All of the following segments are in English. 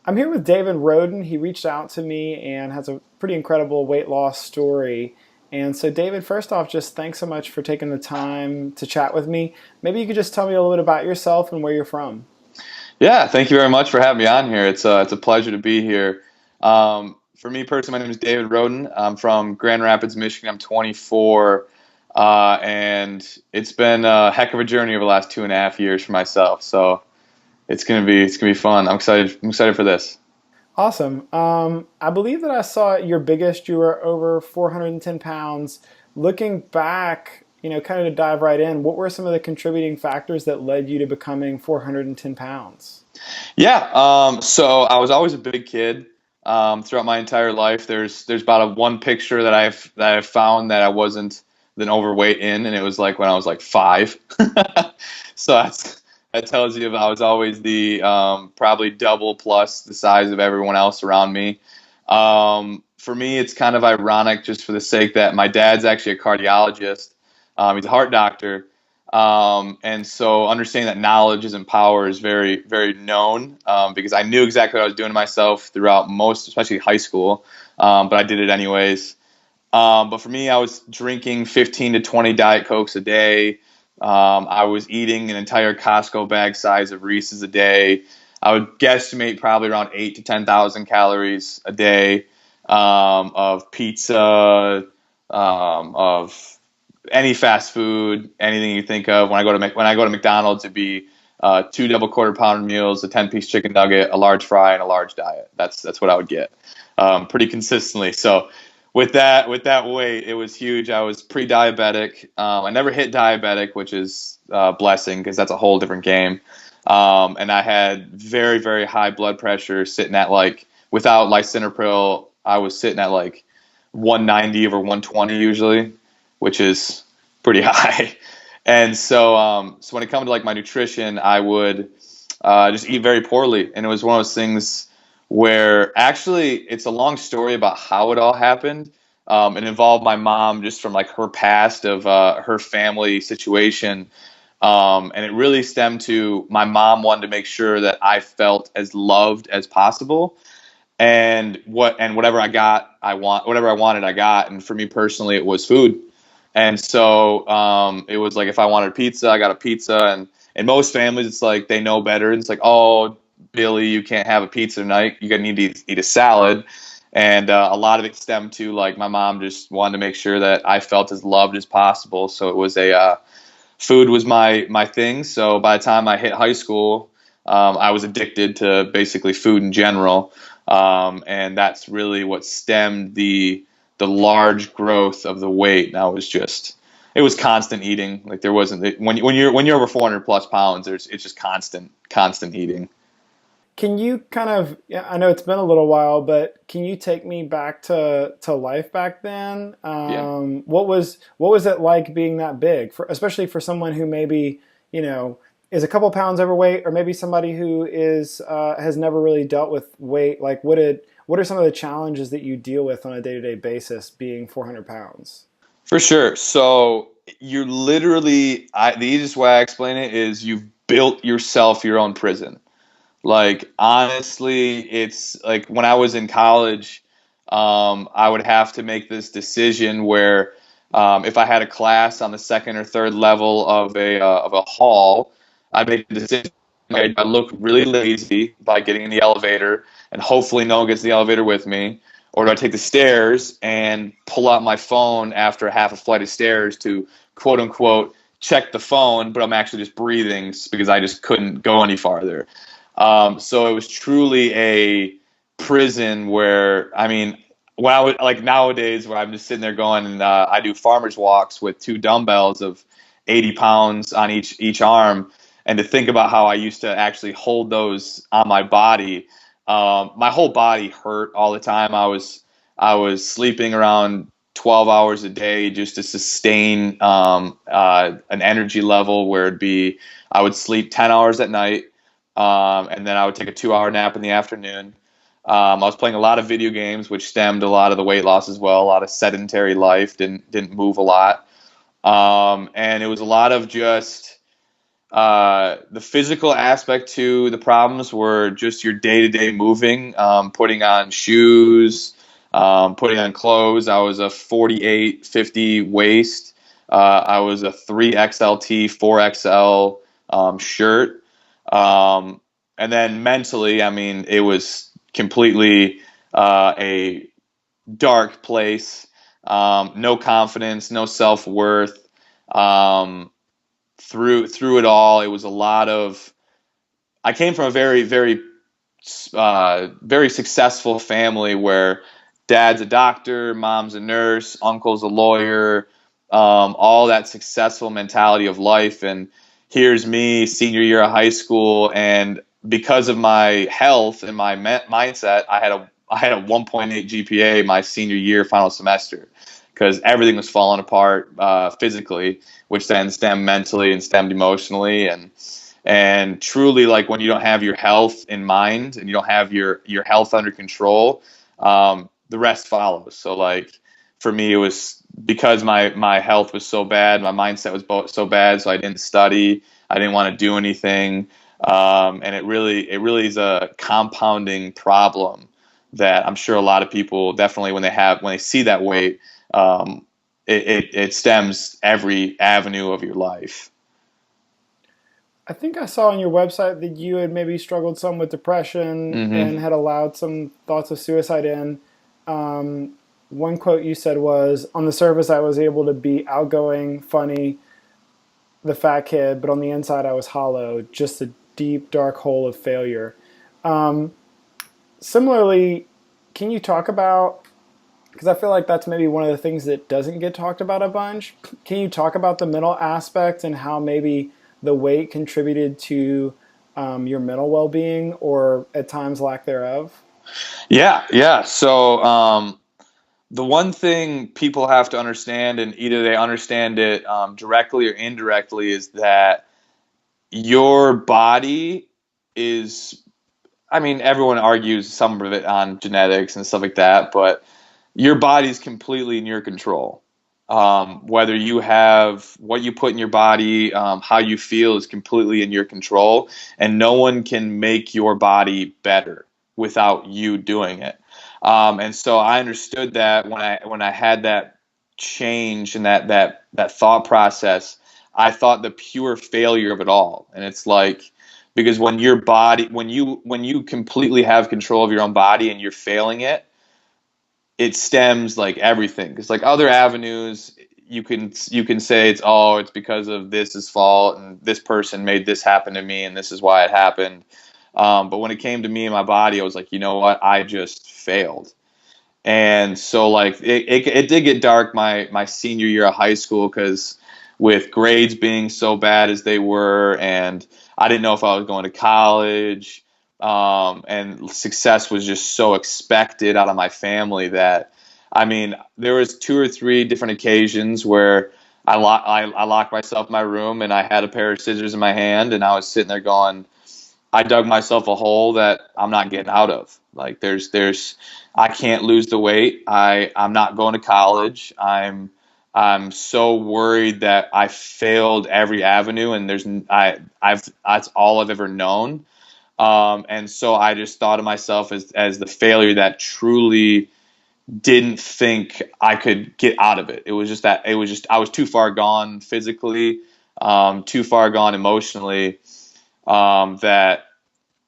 I'm here with David Roden. He reached out to me and has a pretty incredible weight loss story. And so, David, first off, just thanks so much for taking the time to chat with me. Maybe you could just tell me a little bit about yourself and where you're from. Yeah, thank you very much for having me on here. It's a pleasure to be here. For me personally, my name is David Roden. I'm from Grand Rapids, Michigan. I'm 24, and it's been a heck of a journey over the last 2.5 years for myself. So it's gonna be fun. I'm excited. I'm excited for this. Awesome. I believe that I saw at your biggest, you were over 410 pounds. Looking back, kind of to dive right in, what were some of the contributing factors that led you to becoming 410 pounds? Yeah. So I was always a big kid. Throughout my entire life, there's about a one picture that I've found that I wasn't then overweight in, and it was like when I was like 5. So that tells you I was always the probably double plus the size of everyone else around me. For me, it's kind of ironic just for the sake that my dad's actually a cardiologist. He's a heart doctor. And so understanding that knowledge isn't power is very, very known because I knew exactly what I was doing to myself throughout most, especially high school, but I did it anyways. But for me, I was drinking 15 to 20 Diet Cokes a day. I was eating an entire Costco bag size of Reese's a day. I would guesstimate probably around 8 to 10,000 calories a day of pizza, of any fast food, anything you think of. When I go to McDonald's, it'd be two double quarter pounder meals, a 10-piece chicken nugget, a large fry, and a large diet. That's what I would get pretty consistently. So with that weight, it was huge. I was pre-diabetic. I never hit diabetic, which is a blessing because that's a whole different game. And I had very, very high blood pressure, sitting at like without lisinopril, I was sitting at like 190 over 120 usually, which is pretty high. And so when it comes to like my nutrition, I would just eat very poorly, and it was one of those things where actually it's a long story about how it all happened. It involved my mom just from like her past of her family situation. And it really stemmed to my mom wanted to make sure that I felt as loved as possible. And whatever whatever I wanted, I got. And for me personally, it was food. And so it was like if I wanted pizza, I got a pizza. And in most families, it's like they know better. It's like, oh, Billy, you can't have a pizza tonight. You're gonna need to eat a salad. And a lot of it stemmed to like my mom just wanted to make sure that I felt as loved as possible. So it was food was my thing. So by the time I hit high school, I was addicted to basically food in general, and that's really what stemmed the large growth of the weight. Now it was constant eating. Like there wasn't when you're over 400 plus pounds, it's just constant eating. Can you kind of, yeah, I know it's been a little while, but can you take me back to life back then? Yeah. What was it like being that big, especially for someone who maybe, you know, is a couple pounds overweight, or maybe somebody who is has never really dealt with weight? Like, what are some of the challenges that you deal with on a day-to-day basis being 400 pounds? For sure. So you're literally, the easiest way I explain it is you've built yourself your own prison. Like honestly, it's like when I was in college, I would have to make this decision where if I had a class on the second or third level of a hall, I'd make the decision. I look really lazy by getting in the elevator, and hopefully no one gets in the elevator with me. Or do I take the stairs and pull out my phone after half a flight of stairs to quote unquote check the phone, but I'm actually just breathing because I just couldn't go any farther. So it was truly a prison where, I mean, when I would like nowadays where I'm just sitting there going and I do farmer's walks with two dumbbells of 80 pounds on each arm. And to think about how I used to actually hold those on my body, my whole body hurt all the time. I was sleeping around 12 hours a day just to sustain an energy level where it'd be I would sleep 10 hours at night, and then I would take a 2 hour nap in the afternoon. I was playing a lot of video games, which stemmed a lot of the weight loss as well. A lot of sedentary life, didn't move a lot, and it was a lot of just The physical aspect to the problems were just your day to day moving, putting on shoes, putting on clothes. I was a 48, 50 waist. I was a 3XLT, 4XL shirt. And then mentally, I mean, it was completely a dark place. No confidence, no self worth. Um, through it all, it was a lot of. I came from a very successful family where dad's a doctor, mom's a nurse, uncle's a lawyer, all that successful mentality of life. And here's me, senior year of high school, and because of my health and my mindset, I had a 1.8 GPA my senior year final semester because everything was falling apart physically, which then stemmed mentally and stemmed emotionally. And truly, like when you don't have your health in mind and you don't have your health under control, the rest follows. So like for me, it was because my health was so bad, my mindset was so bad, so I didn't study, I didn't want to do anything, and it really is a compounding problem that I'm sure a lot of people definitely when they see that weight, it stems every avenue of your life. I think I saw on your website that you had maybe struggled some with depression and Hmm. had allowed some thoughts of suicide in. Um, One quote you said was, "On the surface, I was able to be outgoing, funny, the fat kid, but on the inside, I was hollow, just a deep, dark hole of failure." Similarly, can you talk about, because I feel like that's maybe one of the things that doesn't get talked about a bunch. Can you talk about the mental aspect and how maybe the weight contributed to your mental well being or at times lack thereof? Yeah, yeah. So the one thing people have to understand, and either they understand it directly or indirectly, is that your body is, I mean, everyone argues some of it on genetics and stuff like that, but your body is completely in your control. Whether you have what you put in your body, how you feel is completely in your control, and no one can make your body better without you doing it. And so I understood that when I had that change and that thought process, I thought the pure failure of it all, and it's like because when your body when you completely have control of your own body and you're failing it, it stems like everything because like other avenues you can say it's because of this's fault and this person made this happen to me and this is why it happened, but when it came to me and my body I was like, you know what, I just failed. And so like it did get dark my senior year of high school because with grades being so bad as they were, and I didn't know if I was going to college, and success was just so expected out of my family that I mean there was two or three different occasions where I locked myself in my room and I had a pair of scissors in my hand and I was sitting there going, I dug myself a hole that I'm not getting out of. Like I can't lose the weight. I'm not going to college. I'm so worried that I failed every avenue and I've that's all I've ever known. And so I just thought of myself as the failure that truly didn't think I could get out of it. It was just I was too far gone physically, too far gone emotionally, that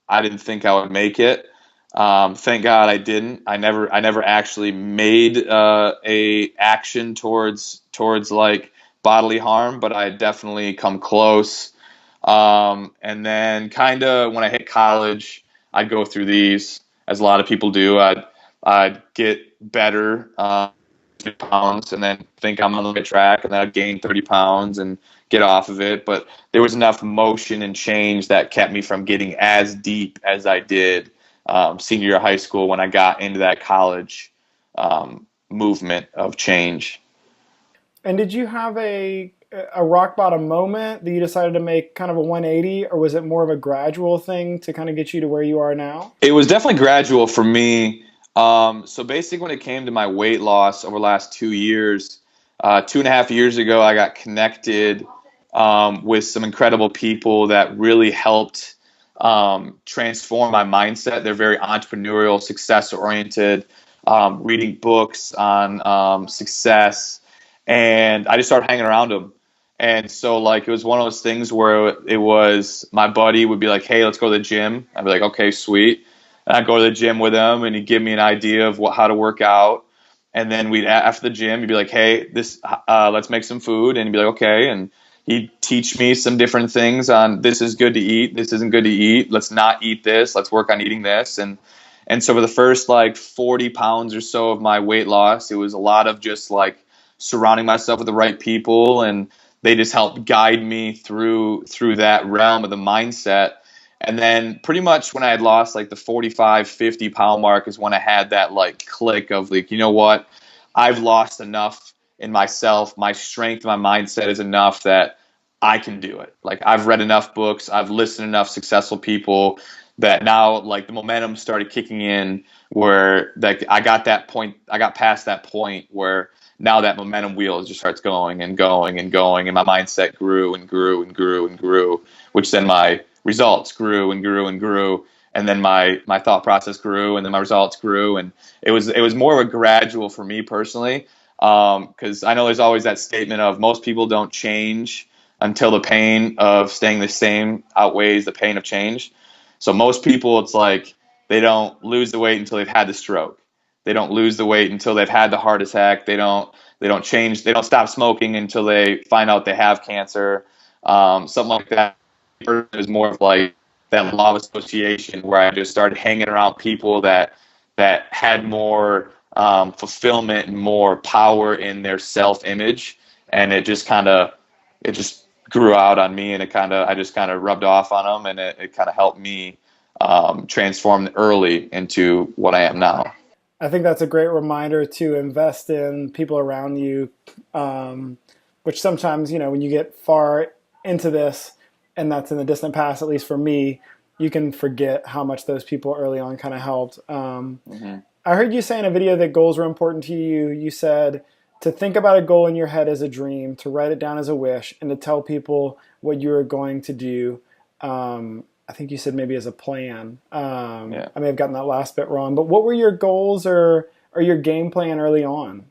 I didn't think I would make it. Thank God I didn't. I never actually made a action towards like bodily harm, but I had definitely come close. And then kind of when I hit college, I'd go through these as a lot of people do. I'd get better, 50 pounds, and then think I'm on the right track, and then I'd gain 30 pounds and get off of it. But there was enough motion and change that kept me from getting as deep as I did senior year of high school when I got into that college movement of change. And did you have a rock bottom moment that you decided to make kind of a 180, or was it more of a gradual thing to kind of get you to where you are now? It was definitely gradual for me. So basically, when it came to my weight loss over the last 2 years, 2.5 years ago, I got connected with some incredible people that really helped transform my mindset. They're very entrepreneurial, success oriented, reading books on success, and I just started hanging around them. And so, like, it was one of those things where it was my buddy would be like, "Hey, let's go to the gym." I'd be like, "Okay, sweet." And I'd go to the gym with him, and he'd give me an idea of how to work out. And then we'd after the gym, he'd be like, "Hey, let's make some food," and he'd be like, "Okay," and he'd teach me some different things on this is good to eat, this isn't good to eat, let's not eat this, let's work on eating this. And so for the first like 40 pounds or so of my weight loss, it was a lot of just like surrounding myself with the right people, and they just helped guide me through that realm of the mindset. And then pretty much when I had lost like the 45, 50 pound mark is when I had that like click of like, you know what, I've lost enough in myself. My strength, my mindset is enough that I can do it. Like I've read enough books, I've listened to enough successful people that now like the momentum started kicking in where like I got that point, I got past that point where now that momentum wheel just starts going and going and going, and my mindset grew and grew and grew and grew, which then my results grew and grew and grew, and then my thought process grew, and then my results grew, and it was more of a gradual for me personally, because I know there's always that statement of most people don't change until the pain of staying the same outweighs the pain of change. So most people, it's like they don't lose the weight until they've had the stroke. They don't lose the weight until they've had the heart attack. They don't change. They don't stop smoking until they find out they have cancer. Something like that. It was more of like that law of association where I just started hanging around people that had more fulfillment and more power in their self image, and it just grew out on me, and I just kind of rubbed off on them, and it kind of helped me transform early into what I am now. I think that's a great reminder to invest in people around you, which sometimes, when you get far into this, and that's in the distant past, at least for me, you can forget how much those people early on kind of helped. Hmm. I heard you say in a video that goals were important to you. You said to think about a goal in your head as a dream, to write it down as a wish, and to tell people what you are going to do. I think you said maybe as a plan. Yeah. I may have gotten that last bit wrong, but what were your goals or your game plan early on?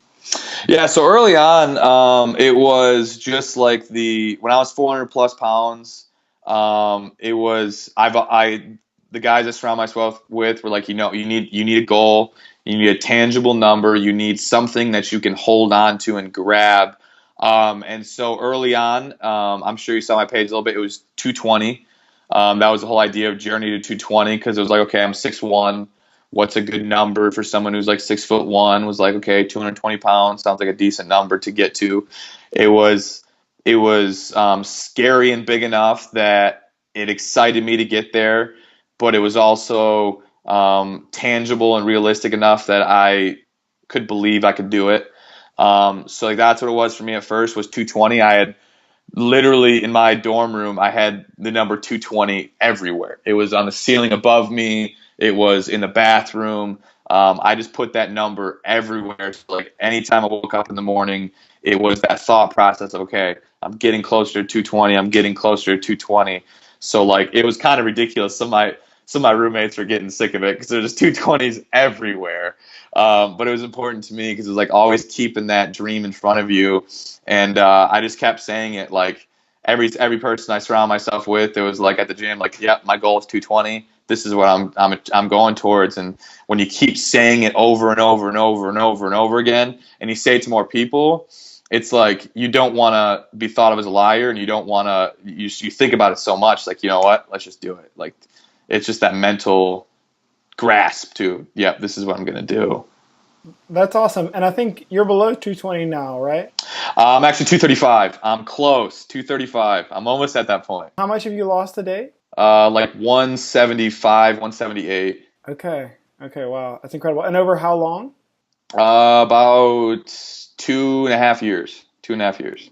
Yeah, so early on, it was just like when I was 400 plus pounds, it was the guys I surround myself with were like, you need a goal, you need a tangible number, you need something that you can hold on to and grab. And so early on, I'm sure you saw my page a little bit. It was 220. That was the whole idea of journey to 220 because it was like, okay, I'm 6'1". What's a good number for someone who's like 6'1"? Was like, okay, 220 pounds sounds like a decent number to get to. It was scary and big enough that it excited me to get there, but it was also tangible and realistic enough that I could believe I could do it. So like that's what it was for me at first was 220. I had literally in my dorm room, I had the number 220 everywhere. It was on the ceiling above me. It was in the bathroom. I just put that number everywhere. So like anytime I woke up in the morning, it was that thought process of, okay, I'm getting closer to 220. I'm getting closer to 220. So like it was kind of ridiculous. Some of my roommates were getting sick of it because there's just 220s everywhere. But it was important to me because it was like always keeping that dream in front of you. And I just kept saying it like every person I surround myself with, it was like at the gym, like, yep, my goal is 220. This is what I'm going towards. And when you keep saying it over and over and over and over and over again, and you say it to more people, it's like you don't want to be thought of as a liar, and you don't want to. You think about it so much, like, you know what? Let's just do it. Like it's just that mental grasp to, yep, this is what I'm going to do. That's awesome. And I think you're below 220 now, right? I'm actually 235. I'm close. 235. I'm almost at that point. How much have you lost to date? Like 175, 178. Okay. Okay. Wow. That's incredible. And over how long? About 2.5 years. 2.5 years.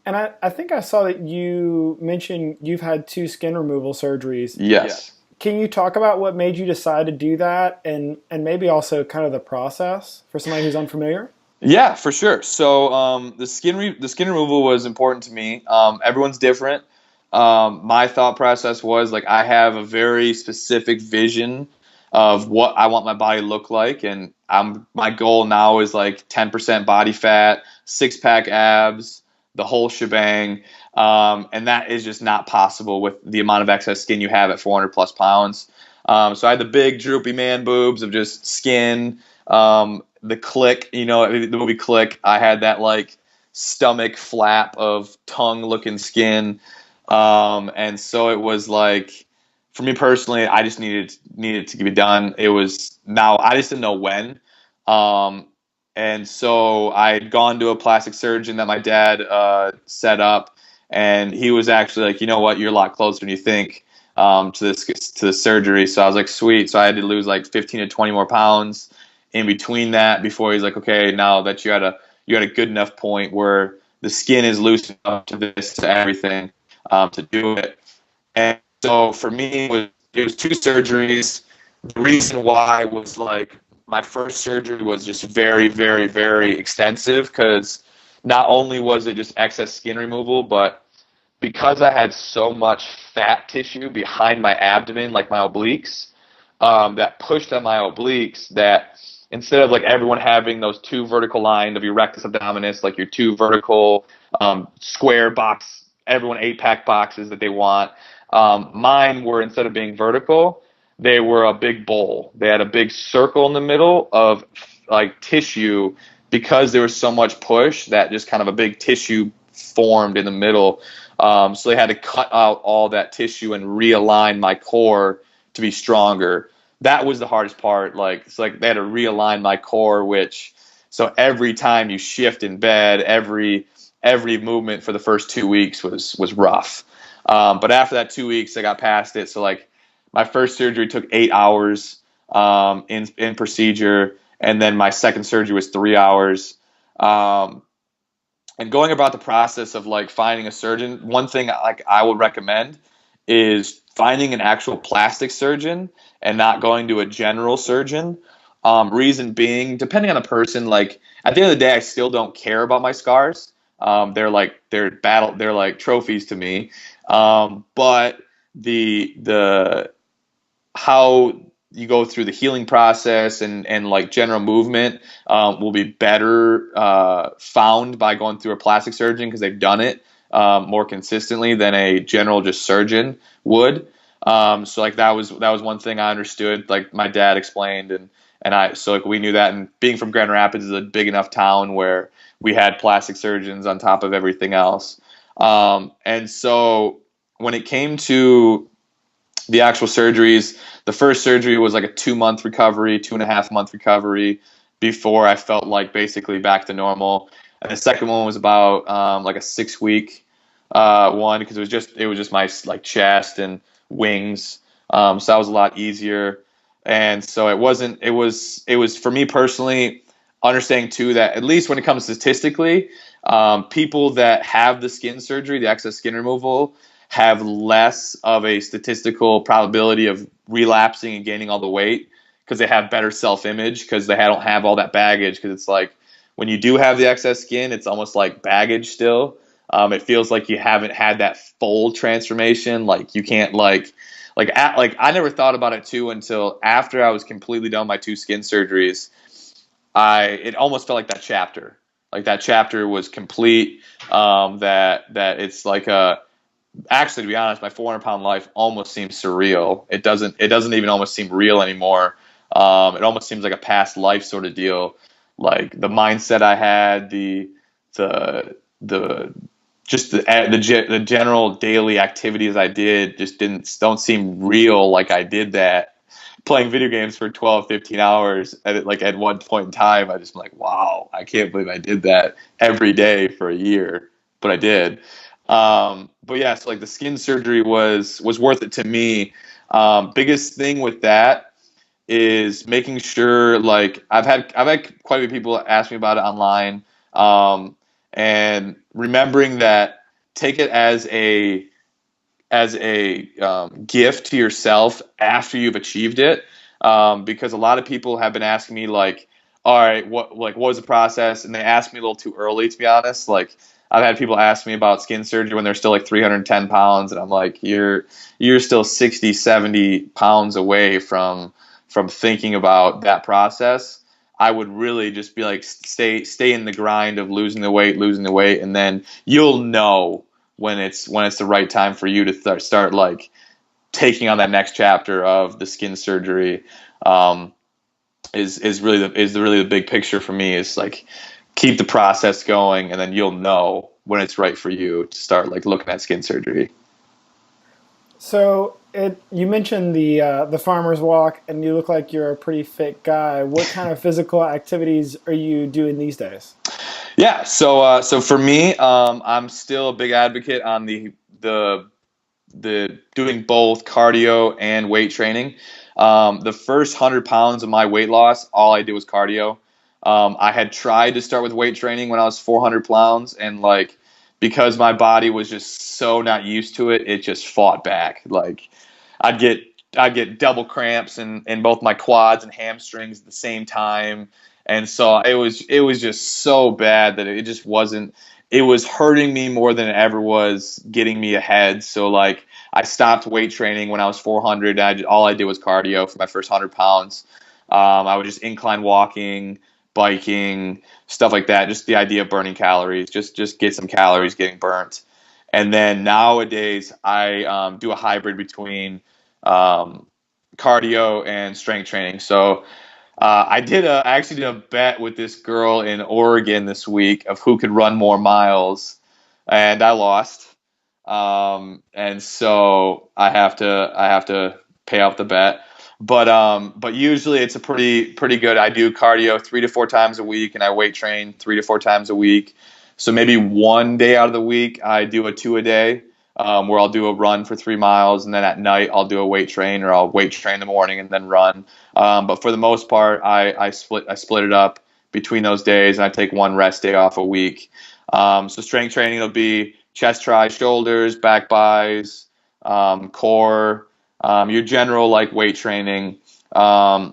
And I think I saw that you mentioned you've had two skin removal surgeries. Yes. Can you talk about what made you decide to do that and maybe also kind of the process for somebody who's unfamiliar? Yeah, for sure. So the skin removal was important to me. Everyone's different. My thought process was like I have a very specific vision of what I want my body to look like, and my goal now is like 10% body fat, six pack abs, the whole shebang. And that is just not possible with the amount of excess skin you have at 400 plus pounds. So I had the big droopy man boobs of just skin. The Click, the movie Click, I had that like stomach flap of tongue looking skin. And so it was like, for me personally, I just needed to be done. It was now, I just didn't know when. Um, and so I had gone to a plastic surgeon that my dad set up, and he was actually like, you know what, you're a lot closer than you think to the surgery. So I was like, sweet. So I had to lose like 15 to 20 more pounds in between that before he's like, okay, now that you're at a good enough point where the skin is loose enough to this to everything to do it. And so for me, it was two surgeries. The reason why was like my first surgery was just very, very, very extensive because not only was it just excess skin removal, but because I had so much fat tissue behind my abdomen, like my obliques, that pushed on my obliques, that instead of like everyone having those two vertical lines of your rectus abdominis, like your two vertical square box, everyone 8-pack boxes that they want, mine were, instead of being vertical, they were a big bowl. They had a big circle in the middle of like tissue because there was so much push that just kind of a big tissue formed in the middle. So they had to cut out all that tissue and realign my core to be stronger. That was the hardest part. Like it's like they had to realign my core, which so every time you shift in bed, every movement for the first 2 weeks was rough. But after that 2 weeks, I got past it. So like my first surgery took 8 hours in procedure, and then my second surgery was 3 hours. Um, and going about the process of like finding a surgeon, one thing like I would recommend is finding an actual plastic surgeon and not going to a general surgeon. Reason being, depending on the person, like at the end of the day, I still don't care about my scars. They're like trophies to me. But the how you go through the healing process and like general movement will be better found by going through a plastic surgeon because they've done it more consistently than a general just surgeon would. So like that was one thing I understood. Like my dad explained, and I so like we knew that. And being from Grand Rapids is a big enough town where we had plastic surgeons on top of everything else. And so when it came to the actual surgeries, the first surgery was like a 2 month recovery, 2.5 month recovery before I felt like basically back to normal. And the second one was about like a 6 week one because it was just my like chest and wings. So that was a lot easier. And so it was for me personally understanding too that at least when it comes statistically, people that have the skin surgery, the excess skin removal, have less of a statistical probability of relapsing and gaining all the weight because they have better self-image because they don't have all that baggage. Because it's like when you do have the excess skin, it's almost like baggage still. It feels like you haven't had that full transformation. Like you can't like I never thought about it too until after I was completely done my two skin surgeries. It almost felt like that chapter. Like that chapter was complete. That it's like a actually, to be honest, my 400-pound life almost seems surreal. It doesn't even almost seem real anymore. It almost seems like a past life sort of deal. Like the mindset I had, the just the general daily activities I did just don't seem real. Like I did that playing video games for 12, 15 hours at one point in time. I just am like, wow, I can't believe I did that every day for a year, but I did. But yeah, so like the skin surgery was worth it to me. Biggest thing with that is making sure like I've had quite a few people ask me about it online, and remembering that take it as a gift to yourself after you've achieved it, because a lot of people have been asking me like, all right, what was the process? And they asked me a little too early, to be honest. Like I've had people ask me about skin surgery when they're still like 310 pounds, and I'm like, you're still 60, 70 pounds away from thinking about that process. I would really just be like, stay in the grind of losing the weight, and then you'll know when it's the right time for you to start like taking on that next chapter of the skin surgery. Um, is really the big picture for me, is like keep the process going, and then you'll know when it's right for you to start like looking at skin surgery. So you mentioned the farmer's walk, and you look like you're a pretty fit guy. What kind of physical activities are you doing these days? Yeah, so for me, I'm still a big advocate on the doing both cardio and weight training. The first 100 pounds of my weight loss, all I did was cardio. I had tried to start with weight training when I was 400 pounds, and like because my body was just so not used to it, it just fought back. Like I'd get I'd get double cramps in both my quads and hamstrings at the same time. And so it was just so bad that it just wasn't, it was hurting me more than it ever was getting me ahead. So like I stopped weight training when I was 400. All I did was cardio for my first 100 pounds. I would just incline walking, biking, stuff like that. Just the idea of burning calories, just get some calories getting burnt. And then nowadays I do a hybrid between um, cardio and strength training. So I actually did a bet with this girl in Oregon this week of who could run more miles, and I lost. And so I have to pay off the bet. But usually it's a pretty good. I do cardio 3 to 4 times a week, and I weight train 3 to 4 times a week. So maybe one day out of the week I do a two a day, where I'll do a run for 3 miles, and then at night I'll do a weight train, or I'll weight train in the morning and then run. But for the most part, I split it up between those days, and I take one rest day off a week. So strength training will be chest, tris, shoulders, back, bis, core, your general like weight training, and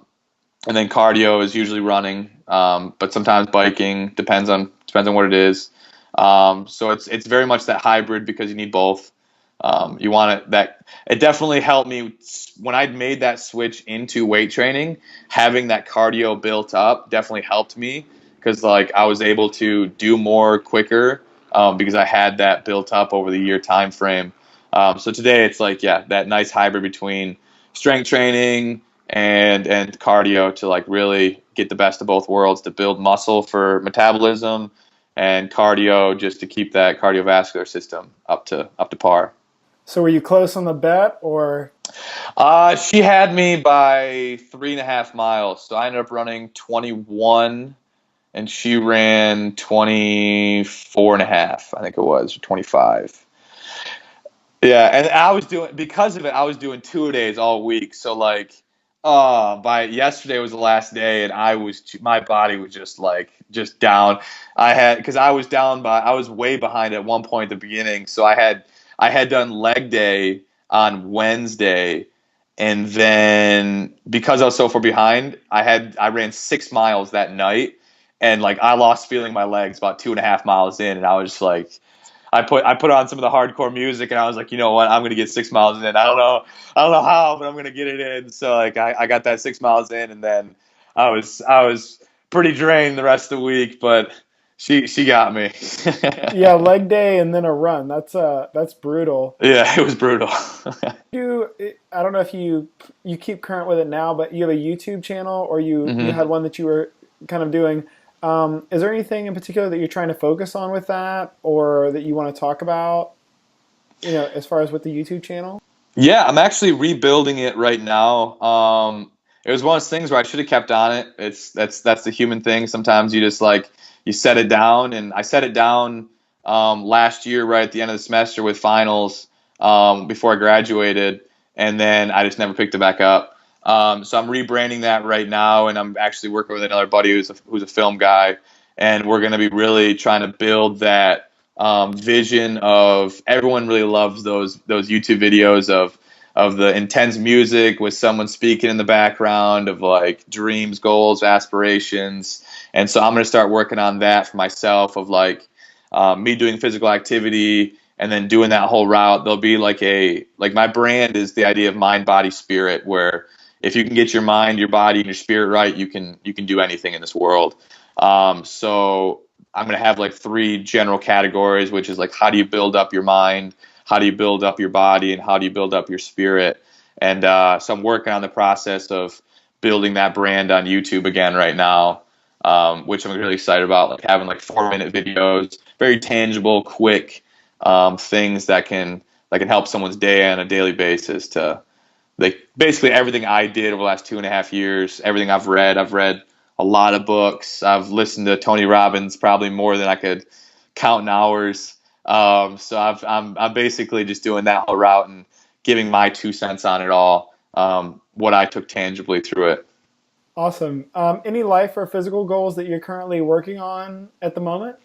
then cardio is usually running, but sometimes biking, depends on what it is. So it's very much that hybrid because you need both. You want it that it definitely helped me when I made that switch into weight training. Having that cardio built up definitely helped me because like I was able to do more quicker, because I had that built up over the year time frame. So today it's like, yeah, that nice hybrid between strength training and cardio to like really get the best of both worlds, to build muscle for metabolism, and cardio just to keep that cardiovascular system up to par. So were you close on the bet, or She had me by 3.5 miles, so I ended up running 21, and she ran 24 and a half, I think it was, or 25. Yeah, and I was doing, because of it, I was doing 2 days all week. So like, by yesterday was the last day, and my body was just down. Because I was way behind at one point at the beginning. So I had done leg day on Wednesday, and then because I was so far behind, I ran 6 miles that night, and like I lost feeling my legs about 2.5 miles in, and I was just like. I put on some of the hardcore music, and I was like, you know what, I'm gonna get 6 miles in. I don't know how, but I'm gonna get it in. So like I got that 6 miles in, and then I was pretty drained the rest of the week, but she got me. yeah, leg day and then a run? That's brutal. Yeah, it was brutal. You, I don't know if you keep current with it now, but you have a YouTube channel, or you hmm had one that you were kind of doing. Is there anything in particular that you're trying to focus on with that, or that you want to talk about? As far as with the YouTube channel. Yeah, I'm actually rebuilding it right now. It was one of those things where I should have kept on it. That's the human thing. Sometimes you just like you set it down, and I set it down last year right at the end of the semester with finals, before I graduated, and then I just never picked it back up. So I'm rebranding that right now, and I'm actually working with another buddy who's a film guy, and we're going to be really trying to build that vision of everyone really loves those YouTube videos the intense music with someone speaking in the background of like dreams, goals, aspirations. And so I'm going to start working on that for myself of like me doing physical activity and then doing that whole route. There'll be like my brand is the idea of mind, body, spirit, where if you can get your mind, your body, and your spirit right, you can do anything in this world. So I'm going to have like three general categories, which is like how do you build up your mind, how do you build up your body, and how do you build up your spirit. And so I'm working on the process of building that brand on YouTube again right now, which I'm really excited about, like having like 4-minute videos, very tangible, quick things that can help someone's day on a daily basis to like basically everything I did over the last 2.5 years, everything I've read. I've read a lot of books. I've listened to Tony Robbins probably more than I could count in hours. So I'm basically just doing that whole route and giving my 2 cents on it all, what I took tangibly through it. Awesome. Any life or physical goals that you're currently working on at the moment?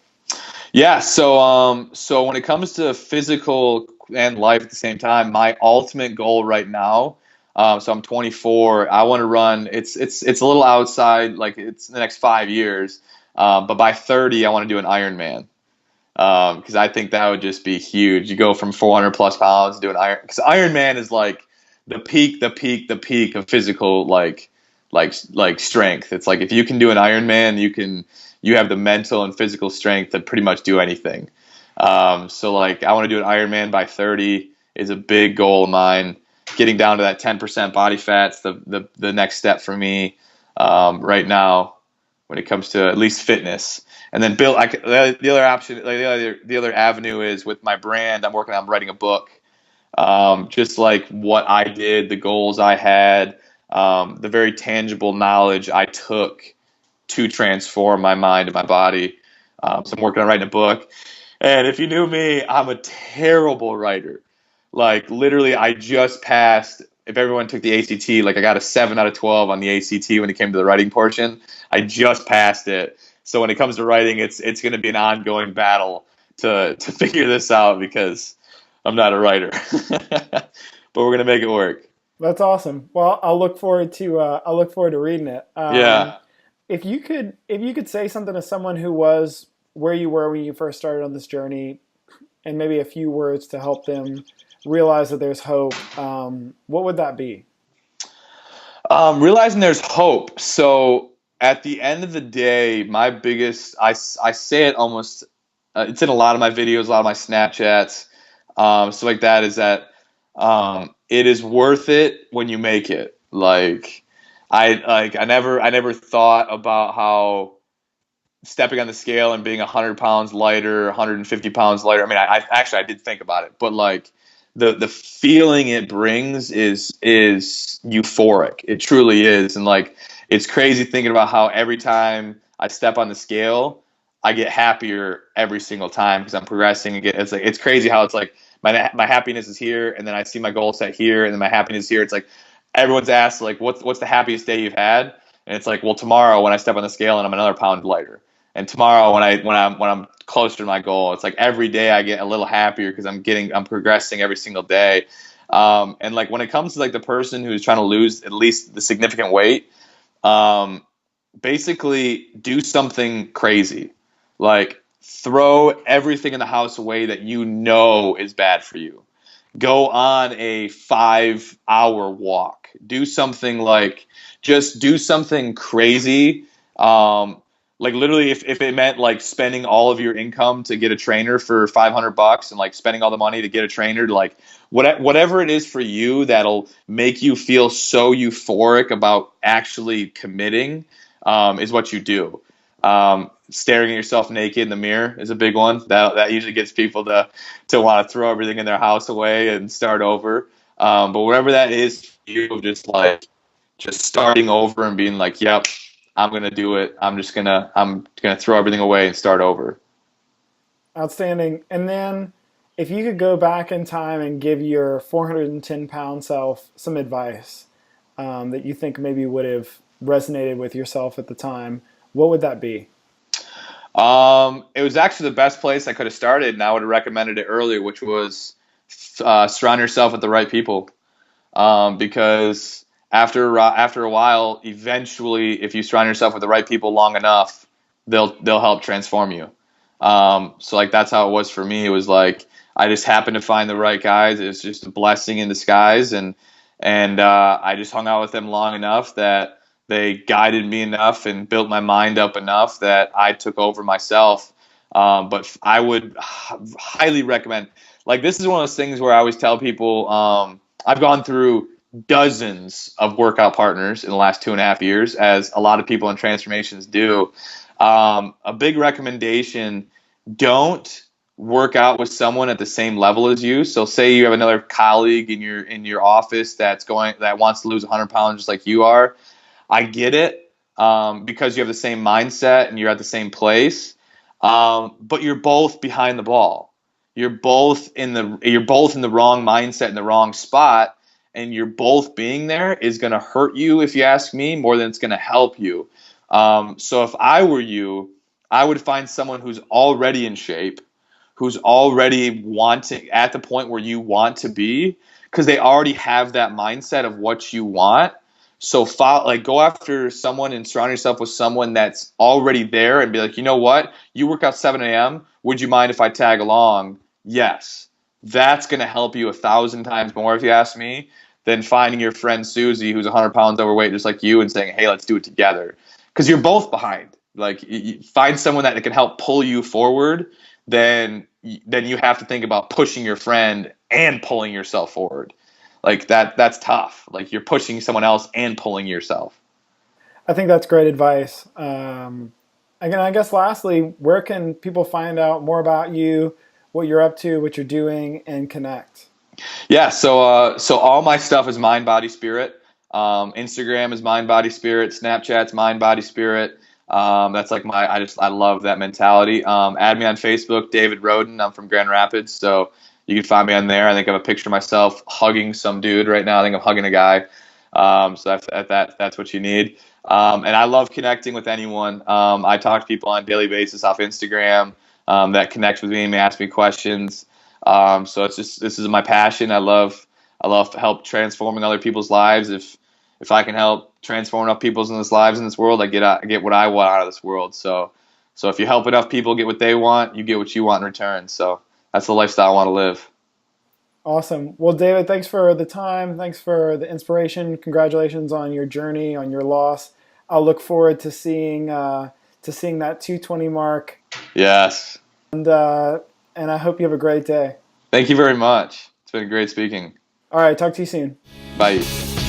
Yeah, so when it comes to physical and life at the same time, my ultimate goal right now, so I'm 24. I want to run. It's a little outside, like it's the next 5 years, but by 30, I want to do an Ironman because I think that would just be huge. You go from 400 plus pounds to an Iron, because Ironman is like the peak of physical like strength. It's like if you can do an Ironman, you have the mental and physical strength to pretty much do anything. So like I want to do an Ironman by 30 is a big goal of mine. Getting down to that 10% body fat's the next step for me right now when it comes to at least fitness. And then build. The other option, like the other avenue is with my brand. I'm working on writing a book, just like what I did, the goals I had, the very tangible knowledge I took to transform my mind and my body. So I'm working on writing a book. And if you knew me, I'm a terrible writer. Like literally, I just passed. If everyone took the ACT, like I got a 7 out of 12 on the ACT when it came to the writing portion. I just passed it. So when it comes to writing, it's going to be an ongoing battle to figure this out because I'm not a writer. But we're going to make it work. That's awesome. Well, I'll look forward to reading it. Yeah. If you could say something to someone who was where you were when you first started on this journey, and maybe a few words to help them realize that there's hope, what would that be? Realizing there's hope. So at the end of the day, my biggest, I say it almost, it's in a lot of my videos, a lot of my Snapchats, stuff like that, is that it is worth it when you make it. I never thought about how stepping on the scale and being 100 pounds lighter, 150 pounds lighter. I mean, I actually I did think about it, but like the feeling it brings is euphoric. It truly is, and like it's crazy thinking about how every time I step on the scale, I get happier every single time because I'm progressing. And it's crazy how it's like my happiness is here, and then I see my goal set here, and then my happiness here. It's like everyone's asked like what's the happiest day you've had, and it's like, well, tomorrow when I step on the scale and I'm another pound lighter. And tomorrow, when I'm closer to my goal, it's like every day I get a little happier because I'm progressing every single day. And like when it comes to like the person who's trying to lose at least the significant weight, um, basically do something crazy, like throw everything in the house away that you know is bad for you. Go on a 5 hour walk. Do something like just do something crazy. Like literally if it meant like spending all of your income to get a trainer for $500 and like spending all the money to get a trainer to like whatever it is for you that'll make you feel so euphoric about actually committing, is what you do. Staring at yourself naked in the mirror is a big one. That usually gets people to want to throw everything in their house away and start over. But whatever that is for you, just starting over and being like, yep, I'm gonna do it. I'm gonna throw everything away and start over. Outstanding. And then, if you could go back in time and give your 410-pound self some advice that you think maybe would have resonated with yourself at the time, what would that be? It was actually the best place I could have started, and I would have recommended it earlier, which was surround yourself with the right people. because after a while, eventually, if you surround yourself with the right people long enough, they'll help transform you. So like that's how it was for me. It was like I just happened to find the right guys. It was just a blessing in disguise, and I just hung out with them long enough that they guided me enough and built my mind up enough that I took over myself. But I would highly recommend. Like this is one of those things where I always tell people. I've gone through dozens of workout partners in the last 2.5 years, as a lot of people in transformations do. A big recommendation: don't work out with someone at the same level as you. So say you have another colleague in your office that wants to lose 100 pounds just like you are. I get it, because you have the same mindset and you're at the same place, but you're both behind the ball. You're both in the wrong mindset in the wrong spot, and you're both being there is going to hurt you, if you ask me, more than it's going to help you. So if I were you, I would find someone who's already in shape, who's already wanting at the point where you want to be, because they already have that mindset of what you want. So go after someone and surround yourself with someone that's already there and be like, you know what? You work out 7 a.m. Would you mind if I tag along? Yes. That's going to help you 1,000 times more, if you ask me, than finding your friend Susie, who's 100 pounds overweight, just like you, and saying, hey, let's do it together. Because you're both behind. Like, you find someone that can help pull you forward, then you have to think about pushing your friend and pulling yourself forward. Like that's tough. Like you're pushing someone else and pulling yourself. I think that's great advice. Again, I guess lastly, where can people find out more about you, what you're up to, what you're doing, and connect? Yeah. So all my stuff is mind, body, spirit. Instagram is mind, body, spirit. Snapchat's mind, body, spirit. That's like I love that mentality. Add me on Facebook, David Roden. I'm from Grand Rapids, so you can find me on there. I think I have a picture of myself hugging some dude right now. I think I'm hugging a guy. So that's what you need. And I love connecting with anyone. I talk to people on a daily basis off Instagram, that connect with me and ask me questions. So this is my passion. I love help transforming other people's lives. If I can help transform enough people's lives in this world, I get what I want out of this world. So if you help enough people get what they want, you get what you want in return. So that's the lifestyle I want to live. Awesome. Well, David, thanks for the time. Thanks for the inspiration. Congratulations on your journey, on your loss. I'll look forward to seeing that 220 mark, Yes. and uh, and I hope you have a great day. Thank you very much. It's been great speaking. All right, talk to you soon. Bye.